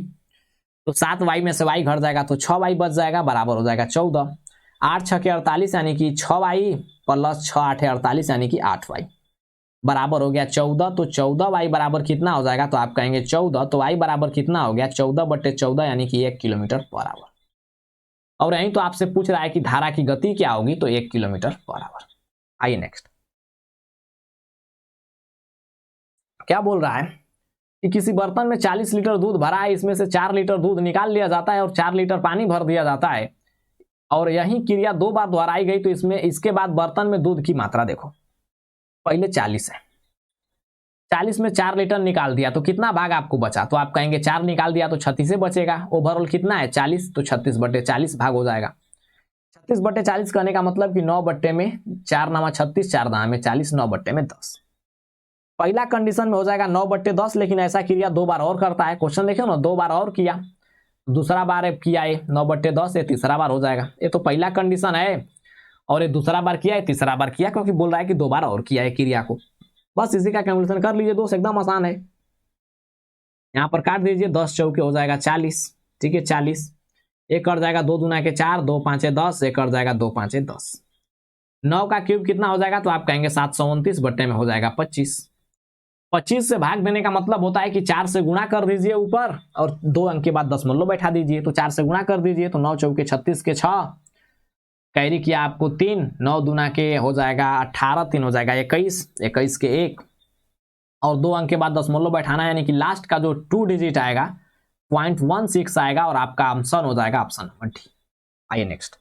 तो 7y में से y घट जाएगा तो 6y बच जाएगा, बराबर हो जाएगा 14। 8 6 के 48, यानी कि 6y प्लस 6 8 48, यानी कि 8y, बराबर हो गया 14। तो 14y बराबर कितना हो जाएगा तो आप कहेंगे 14, तो y बराबर कितना हो गया 14 बट्टे 14, यानी कि 1 किलोमीटर पर आवर। और यहीं तो आपसे पूछ रहा है कि धारा की गति क्या होगी, तो 1 किलोमीटर पर आवर। आइए नेक्स्ट। क्या बोल रहा है कि किसी बर्तन में 40 लीटर दूध भरा है, इसमें से 4 लीटर दूध निकाल लिया जाता है और 4 लीटर पानी भर दिया जाता है, और यही क्रिया 2 बार दोहराई गई, तो इसमें इसके बाद बर्तन में दूध की मात्रा देखो। पहले 40 है, 40 में 4 लीटर निकाल दिया तो कितना भाग आपको बचा, तो आप कहेंगे 4 निकाल दिया तो 36 बचेगा। ओवरऑल कितना है 40, तो 36 बट्टे 40 भाग हो जाएगा। 36 बट्टे 40 करने का मतलब कि 9 बट्टे में 4 नामा 36, 4 दाना में 40, 9 बट्टे में 10। पहला कंडीशन में हो जाएगा 9 बट्टे 10, लेकिन ऐसा क्रिया 2 बार और करता है। क्वेश्चन देखियो ना, 2 बार और किया, दूसरा बार किया है 9 बट्टे 10, ये तीसरा बार हो जाएगा। ये तो पहला कंडीशन है, और ये दूसरा बार किया है, तीसरा बार किया, क्योंकि बोल रहा है कि 2 बार और किया है क्रिया को। बस इसी का कैलकुलेशन कर लीजिए, दोस्त एकदम आसान है। यहाँ पर काट दीजिए, 10 चौके हो जाएगा 40, ठीक है 40। एक कट जाएगा 2 दूना के 4, 2 5 10, एक कट जाएगा 2 5 10। 9 का क्यूब कितना हो जाएगा तो आप कहेंगे 729 बट्टे में हो जाएगा 25। 25 से भाग देने का मतलब होता है कि 4 से गुणा कर दीजिए ऊपर, और 2 अंक के बाद दशमलव बैठा दीजिए, तो 4 से गुणा कर दीजिए, तो 9 चौके 36 के 6, कैरी किया आपको 3, 9 दूना के हो जाएगा 18, 3 हो जाएगा 21, 21 के 1, और 2 अंक के बाद दशमलव बैठाना, यानी कि लास्ट का जो 2 डिजिट आएगा 0.16 आएगा, और आपका ऑप्शन हो जाएगा ऑप्शन नंबर डी। आइए नेक्स्ट।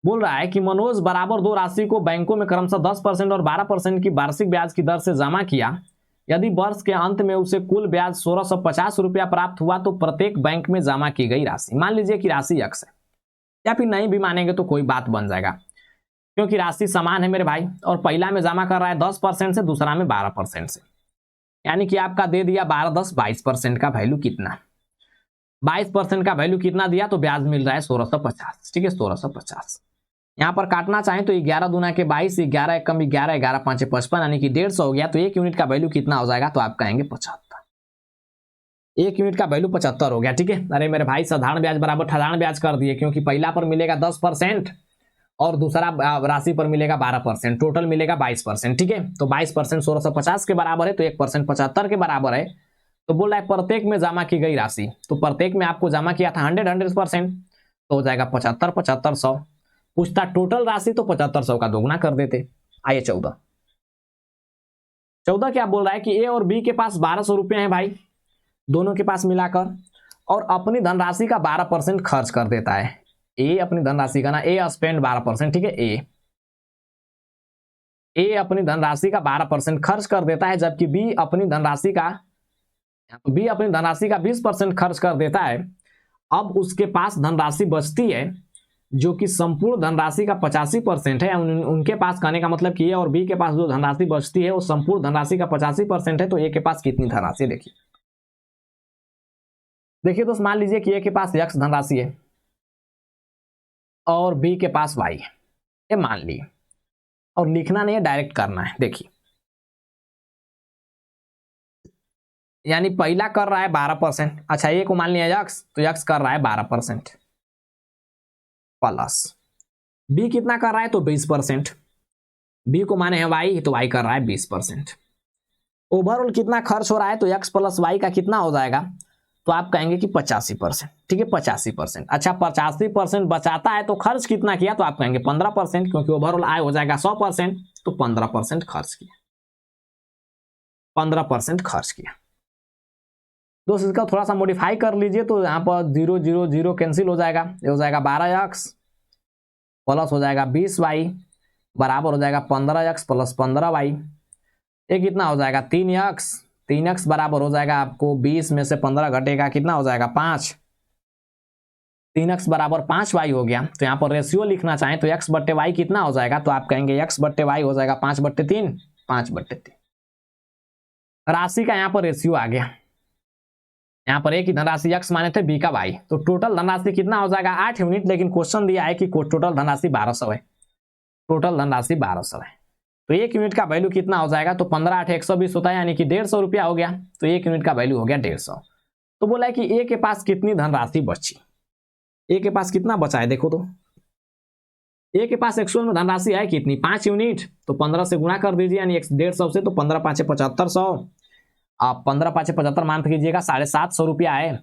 बोल रहा है कि मनोज बराबर 2 राशि को बैंकों में क्रमशः 10% और 12% की वार्षिक ब्याज की दर से जमा किया। यदि वर्ष के अंत में उसे कुल ब्याज 1650 रुपया प्राप्त हुआ, तो प्रत्येक बैंक में जमा की गई राशि, मान लीजिए कि राशि x है, या फिर नहीं भी मानेंगे तो कोई बात बन जाएगा, क्योंकि राशि समान है मेरे भाई, और पहला में जमा कर रहा है 10% से, दूसरा में 12% से। यानी कि आपका दे दिया 12 10 22% का वैल्यू कितना, 22% का वैल्यू कितना दिया, तो ब्याज मिल रहा है 1650। ठीक है, 1650। यहाँ पर काटना चाहें तो 11 दूना के 22, 11 एक कम 11, 11 5 55, यानी कि 150 हो गया। तो एक यूनिट का वैल्यू कितना हो जाएगा, तो आप कहेंगे 75। एक यूनिट का वैल्यू 75 हो गया। ठीक है, अरे मेरे भाई साधारण ब्याज बराबर साधारण ब्याज कर दिए, क्योंकि पहला पर मिलेगा 10% और दूसरा राशि पर मिलेगा 12%, टोटल मिलेगा 22%। ठीक है, तो 22% 1650 के बराबर है, तो 1% 75 के बराबर है। तो बोल रहा है प्रत्येक में जमा की गई राशि, तो प्रत्येक में आपको जमा किया था 100%, तो हो जाएगा 75 75 100। पूछता टोटल राशि, तो 75 100 का दोगुना कर देते। आइए 14 क्या बोल रहा है कि ए और बी के पास 1200 रुपये हैं भाई, दोनों के पास मिलाकर, और अपनी धनराशि का 12% खर्च कर देता है। ए अपनी धनराशि का ना, ए स्पेंड 12%। ठीक है, ए अपनी धनराशि का 12% खर्च कर देता है, जबकि बी अपनी धनराशि का 20% खर्च कर देता है। अब उसके पास धनराशि बचती है जो कि संपूर्ण धनराशि का 85% है। उनके पास, कहने का मतलब कि ए और बी के पास जो धनराशि बचती है वो संपूर्ण धनराशि का 85% है। तो ए के पास कितनी धनराशि, देखिए दोस्त, मान लीजिए कि ए के पास x धनराशि है और बी के पास y है, ये मान लिए, और लिखना नहीं है, डायरेक्ट करना है। देखिए, यानी पहला कर रहा है 12%, अच्छा ए को मान लिया x, तो x कर रहा है 12% प्लस बी कितना कर रहा है, तो 20%, बी को माने हैं y, तो y कर रहा है 20%। ओवरऑल कितना खर्च हो रहा है, तो x प्लस y का कितना हो जाएगा, तो आप कहेंगे कि 85%। ठीक है, 85%। अच्छा, 85% बचाता है तो खर्च कितना किया, तो आप कहेंगे 15%, क्योंकि ओवरऑल आय हो जाएगा 100%, तो 15% खर्च किया, 15% खर्च किया। दोस्त इसका थोड़ा सा मॉडिफाई कर लीजिए, तो यहाँ पर 0 0 0 कैंसिल हो जाएगा, ये हो जाएगा 12x प्लस हो जाएगा 20y बराबर हो जाएगा 15x प्लस 15y। ये कितना हो जाएगा 3x, 3x बराबर हो जाएगा आपको 20 में से 15 घटेगा, कितना हो जाएगा 5, 3x बराबर 5y हो गया। तो यहाँ पर रेशियो लिखना चाहें तो x बट्टे वाई कितना हो जाएगा, तो आप कहेंगे x बट्टे वाई हो जाएगा 5/3, 5/3। राशि का यहाँ पर रेशियो आ गया, यहाँ पर ए की धनराशि x माने थे, बी का y, तो टोटल धनराशि कितना हो जाएगा 8 यूनिट, लेकिन क्वेश्चन दिया है कि टोटल धनराशि 1200 है, टोटल धनराशि 1200 है। तो एक यूनिट का वैल्यू कितना हो जाएगा, तो 15 8 120 होता है, यानी कि 150 रुपया हो गया। तो एक यूनिट का वैल्यू हो गया 150। तो बोला है कि ए के पास कितनी धनराशि बची, ए के पास कितना बचा है, देखो तो ए के पास एक्चुअल में धनराशि है कितनी, 5 यूनिट, तो 15 से गुणा कर दीजिए, यानी 150 से, तो 15 5 7500, आप 15 5 75 मान कीजिएगा 750 रुपया है,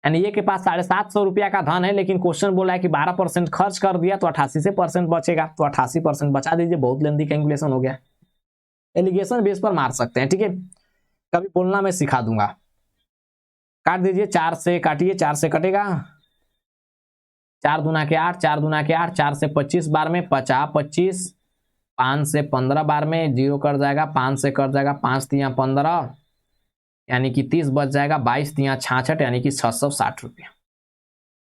यानी ये के पास 750 रुपया का धन है। लेकिन क्वेश्चन बोला है कि 12% खर्च कर दिया, तो 88 से परसेंट बचेगा, तो 88% बचा दीजिए। बहुत लेंदी कैलकुलेशन हो गया, एलिगेशन बेस पर मार सकते हैं। ठीक है, कभी बोलना मैं सिखा दूंगा। काट दीजिए, 4 से काटिए, 4 से कटेगा, 4 दूना के 8, 4 दूना के 8, 4 से 25 बार में 50 25, 5 से 15 बार में 0 कर जाएगा, 5 से कट जाएगा, 5 3 15, यानी कि 30 बच जाएगा, 22 3 66, यानी कि 660 रुपया।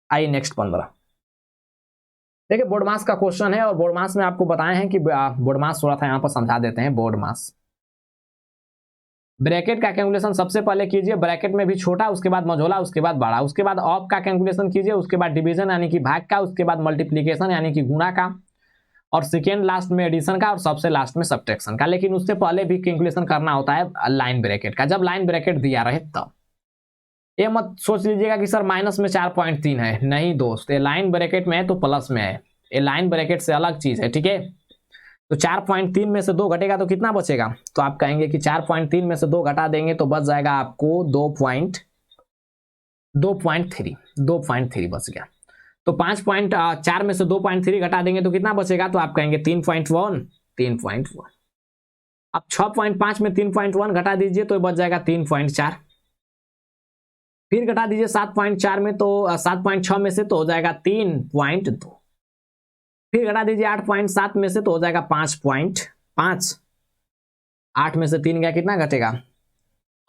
आइए नेक्स्ट 15। देखिए बोर्ड मास का क्वेश्चन है, और बोर्ड मास में आपको बताए हैं कि बोर्ड मास थोड़ा सा यहाँ पर समझा देते हैं। बोर्ड मास ब्रैकेट का कैलकुलेशन सबसे पहले कीजिए, ब्रैकेट में भी छोटा, उसके बाद मझोला, उसके बाद बड़ा, उसके बाद ऑफ का कैलकुलेशन कीजिए, उसके बाद डिवीजन यानी कि भाग का, उसके बाद मल्टीप्लीकेशन यानी कि गुणा का, और सेकेंड लास्ट में एडिशन का, और सबसे लास्ट में सब्ट्रैक्शन का। लेकिन उससे पहले भी कैलकुलेशन करना होता है लाइन ब्रैकेट का, जब लाइन ब्रैकेट दिया रहे तब। ये मत सोच लीजिएगा कि सर माइनस में 4.3 है, नहीं दोस्त, ये लाइन ब्रैकेट में है तो प्लस में है, ये लाइन ब्रैकेट से अलग चीज है। ठीक है, तो 4.3 में से 2 घटेगा तो कितना बचेगा, तो आप कहेंगे कि 4.3 में से 2 घटा देंगे तो बच जाएगा आपको 2.3 बच गया। तो 5.4 में से 2.3 घटा देंगे तो कितना बचेगा, तो आप कहेंगे 3.1। अब 6.5 में 3.1 घटा दीजिए तो बच जाएगा 3.4, फिर घटा दीजिए 7.4 में, तो 7.6 में से तो हो जाएगा 3.2, फिर घटा दीजिए 8.7 में से तो हो जाएगा 5.5, 8 में से 3 गया, कितना घटेगा,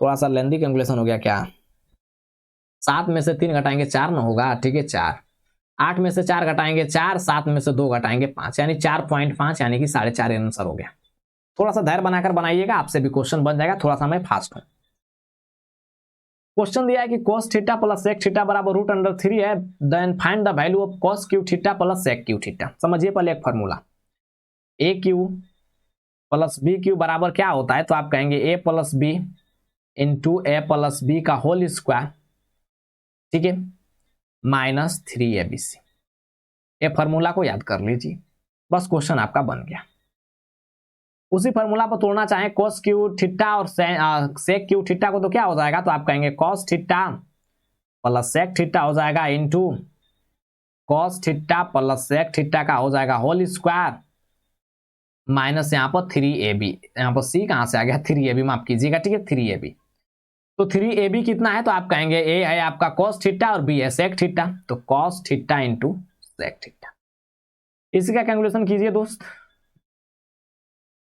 थोड़ा सा लेंदी कैलकुलेशन हो गया क्या, 7 में से 3 घटाएंगे 4 न होगा, ठीक है 4, 8 में से 4 घटाएंगे 4, 7 में से 2 घटाएंगे 5, यानी 4.5, यानी कि 4.5 आंसर हो गया। थोड़ा सा धैर्य बनाकर बनाइएगा, आपसे भी क्वेश्चन बन जाएगा, थोड़ा सा मैं फास्ट हूं। क्वेश्चन दिया है कि cos theta plus sec theta बराबर रूट अंडर 3 है, then find the value of cos cube theta plus sec cube theta. समझिए पहले एक formula, A cube plus B cube बराबर क्या होता है, तो आप कहेंगे A plus B into A plus B का होल स्क्वायर, ठीक है, माइनस 3abc। ये फॉर्मूला को याद कर लीजिए, बस क्वेश्चन आपका बन गया। उसी फॉर्मूला पर तोड़ना चाहें cos क्यू थीटा और sec क्यू थीटा को, तो क्या हो जाएगा, तो आप कहेंगे cos theta plus sec theta हो जाएगा into cos theta plus sec theta का हो जाएगा होल स्क्वायर माइनस यहाँ पर 3ab, यहाँ पर c कहां से आ गया, 3ab, माफ कीजिएगा, ठीक है, 3ab। तो 3ab कितना है, तो आप कहेंगे a है आपका cos थीटा और b है sec थीटा, तो cos theta into sec theta. इसी का कैलकुलेशन कीजिए दोस्त,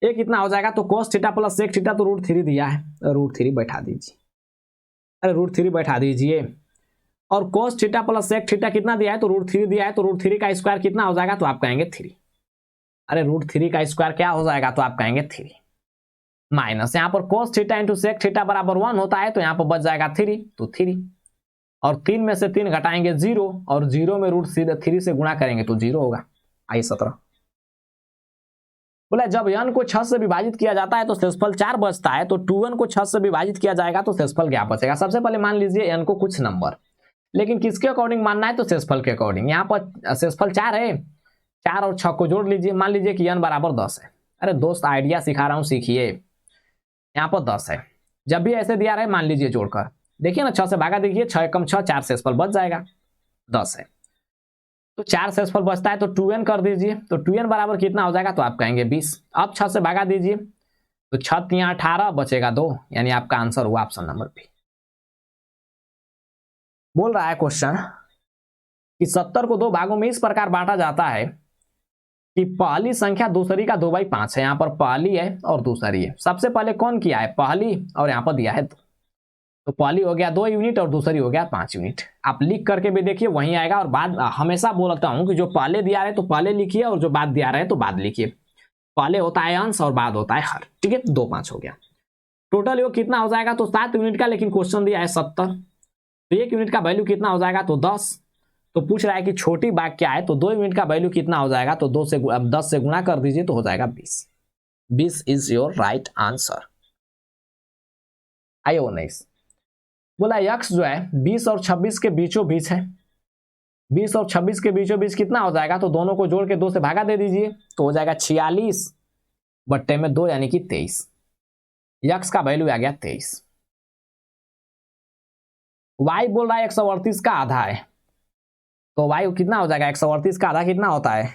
ये कितना हो जाएगा, तो cos theta plus sec theta तो √3 दिया है, √3 बैठा दीजिए, अरे √3 बैठा दीजिए, और cos theta plus sec theta कितना दिया है, तो √3 दिया है, तो √3 का स्क्वायर कितना हो जाएगा, तो आप कहेंगे 3। अरे √3 का स्क्वायर क्या हो जाएगा, तो आप कहेंगे 3, माइनस यहाँ पर cos theta into sec theta बराबर 1 होता है, तो यहाँ पर बच जाएगा 3, तो 3, और 3 में से 3 घटाएंगे 0, और 0 में √3 से गुणा करेंगे तो 0 होगा। आइए 17 बोला जब n को 6 से विभाजित किया जाता है तो शेषफल 4 बचता है, तो 2n को 6 से विभाजित किया जाएगा तो शेषफल क्या बचेगा। सबसे पहले मान लीजिए n को कुछ नंबर, लेकिन किसके अकॉर्डिंग मानना है, तो शेषफल के अकॉर्डिंग। यहाँ पर शेषफल 4 है, 4 और 6 को जोड़ लीजिए, मान लीजिए कि n बराबर 10 है। अरे दोस्त आइडिया सिखा रहा हूँ, सीखिए। यहाँ पर 10 है, जब भी ऐसे दिया रहे मान लीजिए जोड़कर, देखिए ना 6 से भागा, देखिए 6 कम 6, 4 शेषफल बच जाएगा, 10 है, तो 4 शेषफल बचता है, तो 2n कर दीजिए, तो 2n बराबर कितना हो जाएगा, तो आप कहेंगे 20। अब 6 से भागा दीजिए, तो 6 3 18 बचेगा 2, यानी आपका आंसर हुआ ऑप्शन नंबर बी। बोल रहा है क्वेश्चन कि 70 को 2 भागों में इस प्रकार बांटा जाता है कि पहली संख्या दूसरी का 2/5 है। यहाँ पर पहली है और दूसरी है, सबसे पहले कौन किया है, पहली, और यहाँ पर दिया है तो पहली हो गया 2 यूनिट और दूसरी हो गया 5 यूनिट। आप लिख करके भी देखिए वहीं आएगा, और बाद हमेशा बोलता हूं कि जो पहले दिया रहे तो पहले लिखिए, और जो बाद दिया रहे तो बाद लिखिए। पहले होता है अंश और बाद होता है हर, ठीक है। 2 5 हो गया, टोटल योग कितना हो जाएगा, तो 7 यूनिट का, लेकिन क्वेश्चन दिया है 70, तो 1 यूनिट का वैल्यू कितना हो जाएगा, तो 10। तो पूछ रहा है कि छोटी बाग क्या है, तो 2 यूनिट का वैल्यू कितना हो जाएगा, तो 10 से गुणा कर दीजिए तो हो जाएगा 20। 20 इज योर राइट आंसर। आइए 19 बोला x जो है 20 और 26 के बीचों बीच है। 20 और 26 के बीचों बीच कितना हो जाएगा, तो दोनों को जोड़ के 2 से भागा दे दीजिए, तो हो जाएगा 46 बट्टे में 2 यानी कि 23। x का वैल्यू आ गया 23। y बोल रहा है 138 का आधा है, तो y कितना हो जाएगा, 138 का आधा कितना होता है,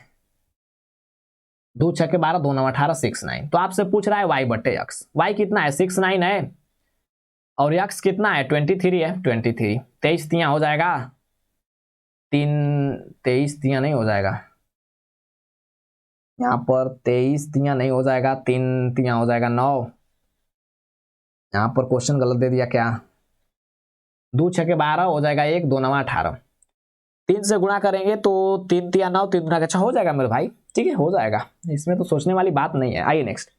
2 6 के 12, 2 9 18, 69। तो आपसे पूछ रहा है y बट्टे x, y कितना है 69 है, और x कितना है 23 है, 23। 23 तिया हो जाएगा 3, 23 तिया नहीं हो जाएगा, यहाँ पर 23 तिया नहीं हो जाएगा, 3 तिया हो जाएगा 9। यहाँ पर क्वेश्चन गलत दे दिया क्या, 2 6 के 12 हो जाएगा 1, 2 9 18, 3 से गुणा करेंगे तो 3 तिया 9, 3 गुना 6 हो जाएगा मेरे भाई, ठीक है, हो जाएगा, इसमें तो सोचने वाली बात नहीं है। आइए नेक्स्ट,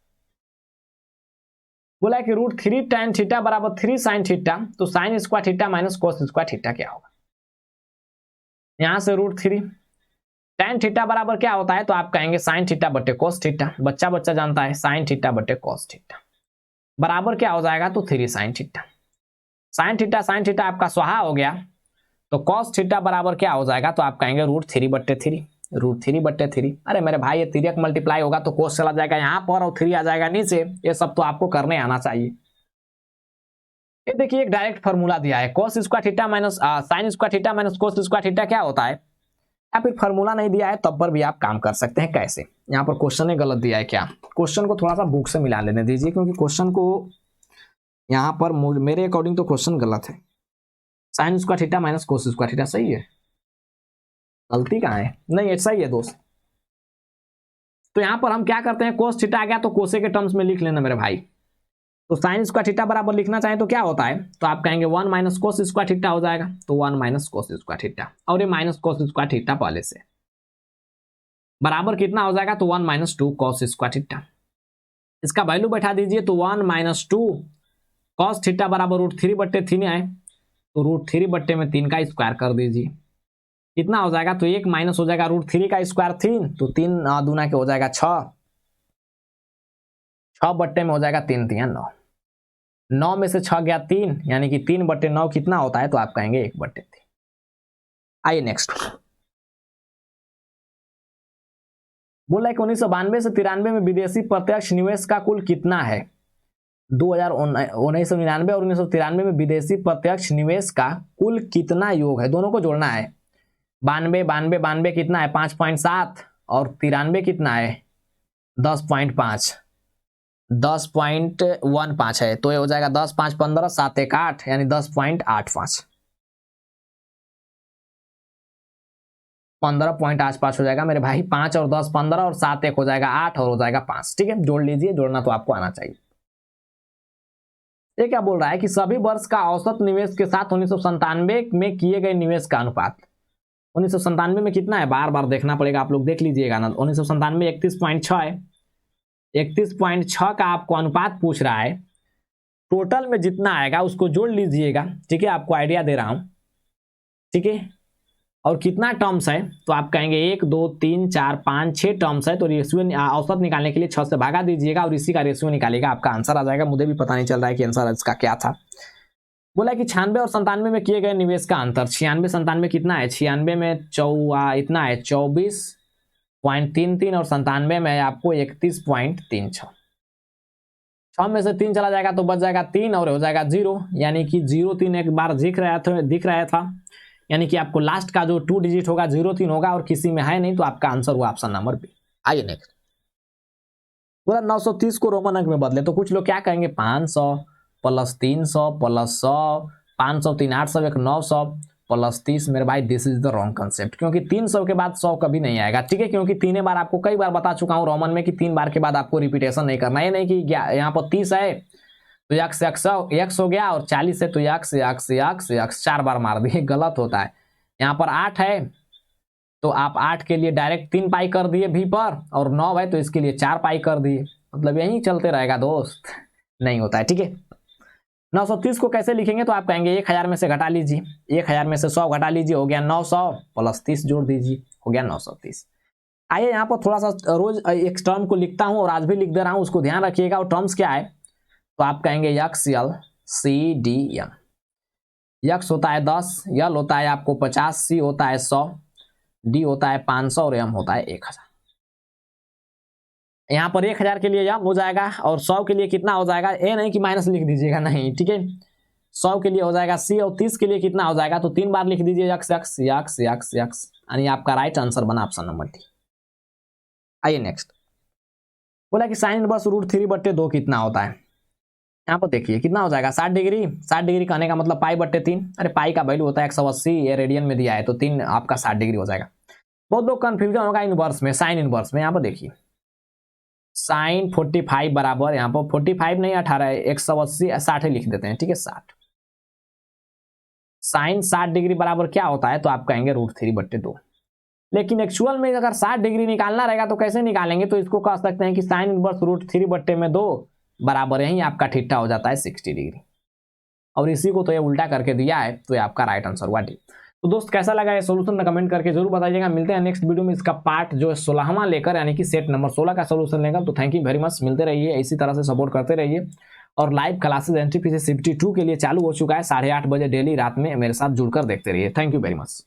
बोला है कि √3 tan थीटा बराबर 3 sin थीटा, तो sin square theta minus cos square theta क्या होगा। यहां से √3 tan थीटा बराबर क्या होता है, तो आप कहेंगे sin थीटा बटे cos थीटा, बच्चा बच्चा जानता है sin थीटा बटे cos थीटा बराबर क्या हो जाएगा, तो 3 sin थीटा। sin थीटा आपका स्वाहा हो गया, तो cos थीटा बराबर क्या हो जाएगा, तो आप कहेंगे √3 बट्टे 3, √3 बट्टे 3। अरे मेरे भाई ये 3 मल्टीप्लाई होगा तो cos चला जाएगा यहाँ पर और 3 आ जाएगा नीचे, ये सब तो आपको करने आना चाहिए। ये देखिए एक डायरेक्ट फॉर्मूला दिया है, cos square theta minus sin square theta minus cos square theta क्या होता है, या फिर फॉर्मूला नहीं दिया है तब पर भी आप काम कर सकते हैं। कैसे, यहाँ पर क्वेश्चन ने गलत दिया है क्या, क्वेश्चन को थोड़ा सा बुक से मिला लेने दीजिए, क्योंकि क्वेश्चन को यहाँ पर मेरे अकॉर्डिंग तो क्वेश्चन गलत है। sin square theta minus cos square theta सही है, गलती कहाँ है, नहीं ऐसा ही है दोस्त। तो यहां पर हम क्या करते हैं, cos थीटा आ गया तो कोसे के टर्म्स में लिख लेना मेरे भाई। तो sin स्क्वायर थीटा बराबर लिखना चाहें तो क्या होता है, तो आप कहेंगे 1 माइनस cos स्क्वायर थीटा हो जाएगा, तो 1 माइनस cos स्क्वायर थीटा, और ये माइनस cos स्क्वायर थीटा पहले से बराबर कितना हो जाएगा, तो 1 माइनस 2 cos स्क्वायर थीटा। इसका वैल्यू बैठा दीजिए तो 1 माइनस 2 कॉस थीटा बराबर √3/3 आए, तो √3/3 का स्क्वायर कर दीजिए। कितना हो जाएगा, तो 1 माइनस हो जाएगा √3 का स्क्वायर 3, तो 3 दूना के हो जाएगा 6, 6 में हो जाएगा 3 3 9, 9 में से 6 गया 3, यानी कि 3/9 कितना होता है, तो आप कहेंगे 1/3। आइए नेक्स्ट। बोला कि 1992 से 93 में विदेशी प्रत्यक्ष निवेश का कुल कितना है। 1999 और 1993 में विदेशी प्रत्यक्ष निवेश का कुल कितना योग है, दोनों को जोड़ना है। 92 कितना है 5.7 और 93 कितना है 10.5, 10.15 है, तो ये हो जाएगा 10 5 15 7 1 8, यानी 10.85, 15.85 हो जाएगा मेरे भाई। 5 और 10 15 और 7 1 हो जाएगा 8 और हो जाएगा 5। ठीक है, जोड़ लीजिए, जोड़ना तो आपको आना चाहिए। ये क्या बोल रहा है कि सभी वर्ष का औसत निवेश के साथ 1997 में किए गए निवेश का अनुपात। 1997 में कितना है, बार बार देखना पड़ेगा, आप लोग देख लीजिएगा ना। 1997 31.6 है, 31.6 का आपको अनुपात पूछ रहा है। टोटल में जितना आएगा उसको जोड़ लीजिएगा, ठीक है, आपको आइडिया दे रहा हूं, ठीक है। और कितना टर्म्स है, तो आप कहेंगे 1 2 3 4 5 6 टर्म्स है, तो रेशियो औसत निकालने के लिए 6 से भागा दीजिएगा और इसी का रेशियो निकालिएगा, आपका आंसर आ जाएगा। मुझे भी पता नहीं चल रहा है कि आंसर इसका क्या था। बोला कि 96 और 97 में किए गए निवेश का अंतर। 96 97 कितना है, 96 में इतना है 24.33 और 97 में आपको 31.36। 6 में से 3 चला जाएगा तो बच जाएगा 3 और हो जाएगा 0, यानी कि 0 3 एक बार दिख रहा था, यानी कि आपको लास्ट का जो 2 डिजिट होगा 0 3 होगा और किसी में है नहीं, तो आपका आंसर हुआ ऑप्शन नंबर बी। आइए नेक्स्ट। पूरा 930 को रोमन अंक में बदले, तो कुछ लोग क्या कहेंगे 500 प्लस 300 प्लस 100, 500 3 800 1 900 प्लस 30। मेरे भाई this is the wrong concept, क्योंकि 300 के बाद 100 कभी नहीं आएगा, ठीक है, क्योंकि 3 बार आपको कई बार बता चुका हूं रोमन में कि 3 बार के बाद आपको रिपीटेशन नहीं करना है। नहीं कि यहाँ पर 30 है तो x हो गया और 40 है तो x 4 बार मार दिए, गलत होता है। यहाँ पर 8 है तो आप 8 के लिए डायरेक्ट 3 पाई कर दिए भी पर, और 9 है तो इसके लिए 4 पाई कर दिए, मतलब यही चलते रहेगा दोस्त, नहीं होता है, ठीक है। 930 को कैसे लिखेंगे, तो आप कहेंगे 1000 में से घटा लीजिए, 1000 में से 100 घटा लीजिए, हो गया 900 प्लस 30 जोड़ दीजिए, हो गया 930। आइए यहाँ पर थोड़ा सा रोज एक टर्म को लिखता हूं और आज भी लिख दे रहा हूं, उसको ध्यान रखिएगा। और टर्म्स क्या है, तो आप कहेंगे XLCDM। यक्स होता है 10, यल होता है आपको 50, सी होता है 100, डी होता है 500 और एम होता है 1000। यहाँ पर 1000 के लिए एम हो जाएगा और 100 के लिए कितना हो जाएगा, ए नहीं कि माइनस लिख दीजिएगा, नहीं, ठीक है। 100 के लिए हो जाएगा सी और 30 के लिए कितना हो जाएगा, तो 3 बार लिख दीजिए x x x x x, यानी आपका राइट आंसर बना ऑप्शन नंबर डी। आइए नेक्स्ट। बोला कि साइन इनवर्स √3/2 कितना होता है। यहाँ पर देखिए कितना हो जाएगा 60 डिग्री। 60 डिग्री कहने का मतलब π/3, अरे पाई का वैल्यू होता है 180, ये रेडियन में दिया है तो 3 आपका 60 डिग्री हो जाएगा। बहुत लोग कंफ्यूजन होगा इनवर्स में, साइन इनवर्स में। यहाँ पर देखिए साइन 45 बराबर, यहाँ पर 45 नहीं 18 है, 180 60 लिख देते हैं, ठीक है 60। साइन 60 डिग्री बराबर क्या होता है, तो आप कहेंगे √3/2। लेकिन एक्चुअल में अगर 60 डिग्री निकालना रहेगा तो कैसे निकालेंगे, तो इसको कह सकते हैं कि साइन इनवर्स √3/2 बराबर यही आपका थीटा हो जाता है 60 डिग्री, और इसी को तो ये उल्टा करके दिया है, तो ये आपका राइट आंसर हुआ डी। तो दोस्त कैसा लगा ये सोल्यूशन कमेंट करके जरूर बताइएगा। मिलते हैं नेक्स्ट वीडियो में इसका पार्ट जो है 16वां लेकर, यानी कि सेट नंबर 16 का सोल्यूशन लेकर। तो थैंक यू वेरी मच, मिलते रहिए, इसी तरह से सपोर्ट करते रहिए। और लाइव क्लासेस NTPC CPT 2 के लिए चालू हो चुका है 8:30 बजे डेली रात में, मेरे साथ जुड़कर देखते रहिए। Thank you very much.